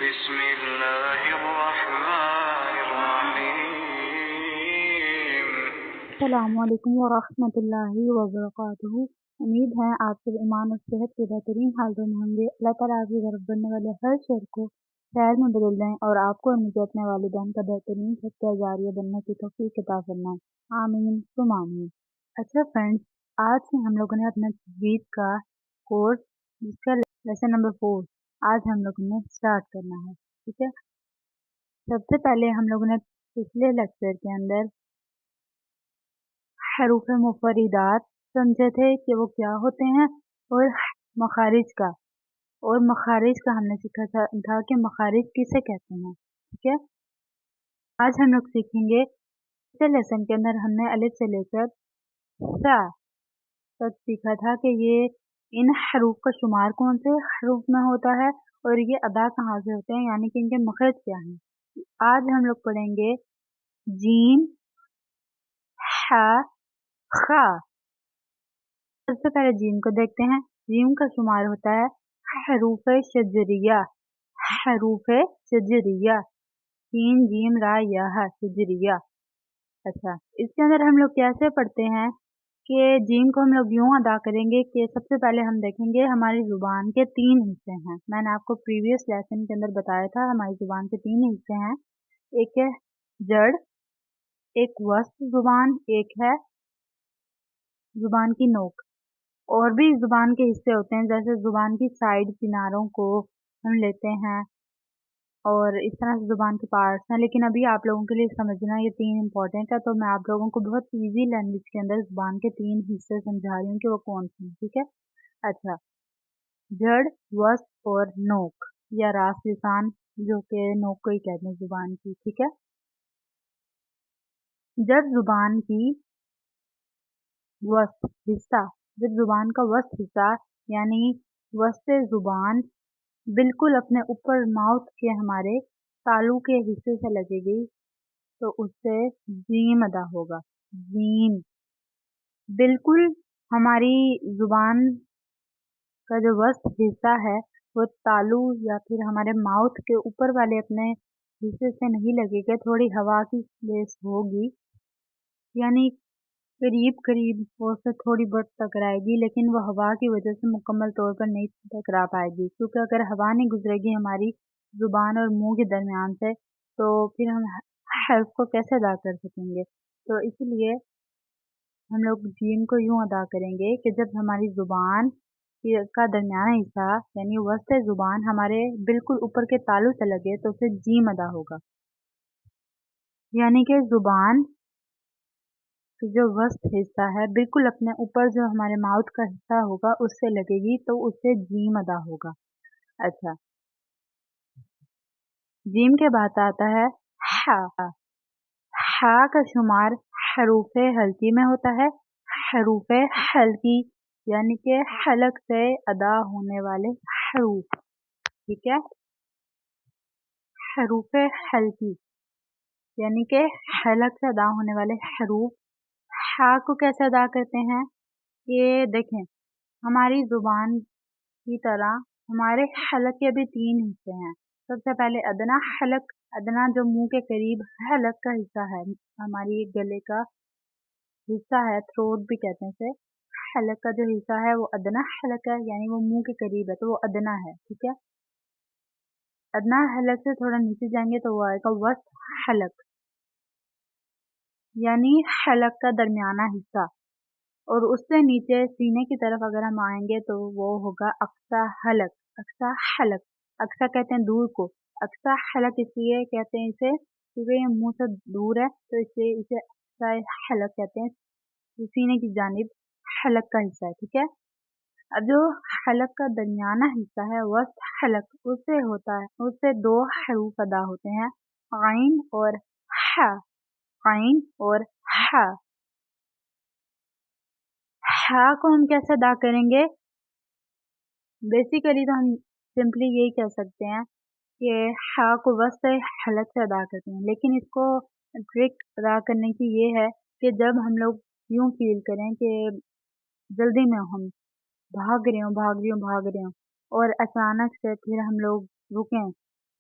بسم اللہ الرحمن الرحیم۔ السلام علیکم ورحمۃ اللہ وبرکاتہ۔ امید ہے آپ سب ایمان اور صحت کے بہترین حالتوں میں ہوں گے۔ اللہ تعالیٰ آپ کی طرف بڑھنے والے ہر شر کو خیر میں بدل دیں اور آپ کو اور مجھے اپنے والدین کا بہترین صدقہ جاریہ بننے کی توفیق عطا فرمائیں، آمین ثم آمین۔ اچھا فرینڈز، آج سے ہم لوگوں نے اپنا تجوید کا کورس جس کا لیسن نمبر 4 آج ہم لوگوں نے اسٹارٹ کرنا ہے، ٹھیک ہے۔ سب سے پہلے ہم لوگوں نے پچھلے لیکچر کے اندر حروف مفردات سمجھے تھے کہ وہ کیا ہوتے ہیں، اور مخارج کا ہم نے سیکھا تھا کہ مخارج کسے کہتے ہیں، ٹھیک ہے۔ آج ہم لوگ سیکھیں گے، پچھلے لیسن کے اندر ہم نے الف سے لے کر تا تک سیکھا تھا کہ یہ ان حروف کا شمار کون سے حروف میں ہوتا ہے اور یہ ادا کہاں سے ہوتے ہیں، یعنی کہ ان کے مخرج کیا ہیں۔ آج ہم لوگ پڑھیں گے جیم، ح، خا۔ سب سے پہلے جیم کو دیکھتے ہیں۔ جیم کا شمار ہوتا ہے حروف شجریہ، حروف شجریہ، سین جیم را یا شجریہ۔ اچھا، اس کے اندر ہم لوگ کیسے پڑھتے ہیں کہ جیم کو ہم لوگ یوں ادا کریں گے کہ سب سے پہلے ہم دیکھیں گے ہماری زبان کے 3 حصے ہیں۔ میں نے آپ کو پریویس لیسن کے اندر بتایا تھا ہماری زبان کے 3 حصے ہیں، ایک ہے جڑ، ایک وسط زبان، ایک ہے زبان کی نوک۔ اور بھی زبان کے حصے ہوتے ہیں، جیسے زبان کی سائڈ کناروں کو ہم لیتے ہیں اور اس طرح سے زبان کے پارٹس ہیں، لیکن ابھی آپ لوگوں کے لیے سمجھنا یہ 3 امپورٹنٹ ہے، تو میں آپ لوگوں کو بہت ایزی لینگویج کے اندر زبان کے 3 حصے سمجھا رہی ہوں کہ وہ کون سے ہیں، ٹھیک ہے۔ اچھا، جڑ، وسط اور نوک یا راس لسان، جو کہ نوک کو ہی کہتے ہیں زبان کی، ٹھیک ہے۔ جب زبان کی وسط حصہ، جب زبان کا وسط حصہ یعنی وسط زبان بالکل اپنے اوپر ماؤتھ کے ہمارے تالو کے حصے سے لگے گی تو اس سے جیم ادا ہوگا۔ جیم بالکل ہماری زبان کا جو وسط حصہ ہے وہ تالو یا پھر ہمارے ماؤتھ کے اوپر والے اپنے حصے سے نہیں لگے گا، تھوڑی ہوا کی سپیس ہوگی، یعنی قریب وہ سے تھوڑی بہت ٹکرائے گی، لیکن وہ ہوا کی وجہ سے مکمل طور پر نہیں ٹکرا پائے گی، کیونکہ اگر ہوا نہیں گزرے گی ہماری زبان اور منہ کے درمیان سے تو پھر ہم حرف کو کیسے ادا کر سکیں گے۔ تو اس لیے ہم لوگ جیم کو یوں ادا کریں گے کہ جب ہماری زبان کا درمیانہ حصہ یعنی وسط زبان ہمارے بالکل اوپر کے تالو سے لگے تو اسے جیم ادا ہوگا، یعنی کہ زبان جو وسط حصہ ہے بالکل اپنے اوپر جو ہمارے ماؤتھ کا حصہ ہوگا اس سے لگے گی تو اس سے جیم ادا ہوگا۔ اچھا، جیم کے بعد آتا ہے ح۔ ح کا شمار حروف حلقی میں ہوتا ہے۔ حروف حلقی یعنی کہ حلق سے ادا ہونے والے حروف، ٹھیک ہے۔ حروف حلقی یعنی کہ حلق سے ادا ہونے والے حروف۔ ح کو کیسے ادا کرتے ہیں، یہ دیکھیں ہماری زبان کی طرح ہمارے حلق کے بھی 3 حصے ہیں۔ سب سے پہلے ادنا حلق، ادنا جو منہ کے قریب حلق کا حصہ ہے، ہماری گلے کا حصہ ہے، تھروٹ بھی کہتے ہیں اسے۔ حلق کا جو حصہ ہے وہ ادنا حلق ہے، یعنی وہ منہ کے قریب ہے تو وہ ادنا ہے، ٹھیک ہے۔ ادنا حلق سے تھوڑا نیچے جائیں گے تو وہ آئے گا وسط حلق، یعنی حلق کا درمیانہ حصہ، اور اس سے نیچے سینے کی طرف اگر ہم آئیں گے تو وہ ہوگا اقصی حلق۔ اقصی حلق، اقصی کہتے ہیں دور کو، اقصی حلق اس لیے کہتے ہیں اسے کیونکہ یہ منہ سے دور ہے تو اس لیے اسے اقصی حلق کہتے ہیں، سینے کی جانب حلق کا حصہ ہے، ٹھیک ہے۔ اب جو حلق کا درمیانہ حصہ ہے وسط حلق، اس سے ہوتا ہے، اس سے 2 حروف ادا ہوتے ہیں، عین اور ح، عین اور ح۔ ح کو ہم کیسے ادا کریں گے، بیسیکلی تو ہم سمپلی یہی کہہ سکتے ہیں کہ ح کو وسط حلق سے ادا کرتے ہیں، لیکن اس کو ٹرک ادا کرنے کی یہ ہے کہ جب ہم لوگ یوں فیل کریں کہ جلدی میں ہم بھاگ رہے ہوں اور اچانک سے پھر ہم لوگ رکیں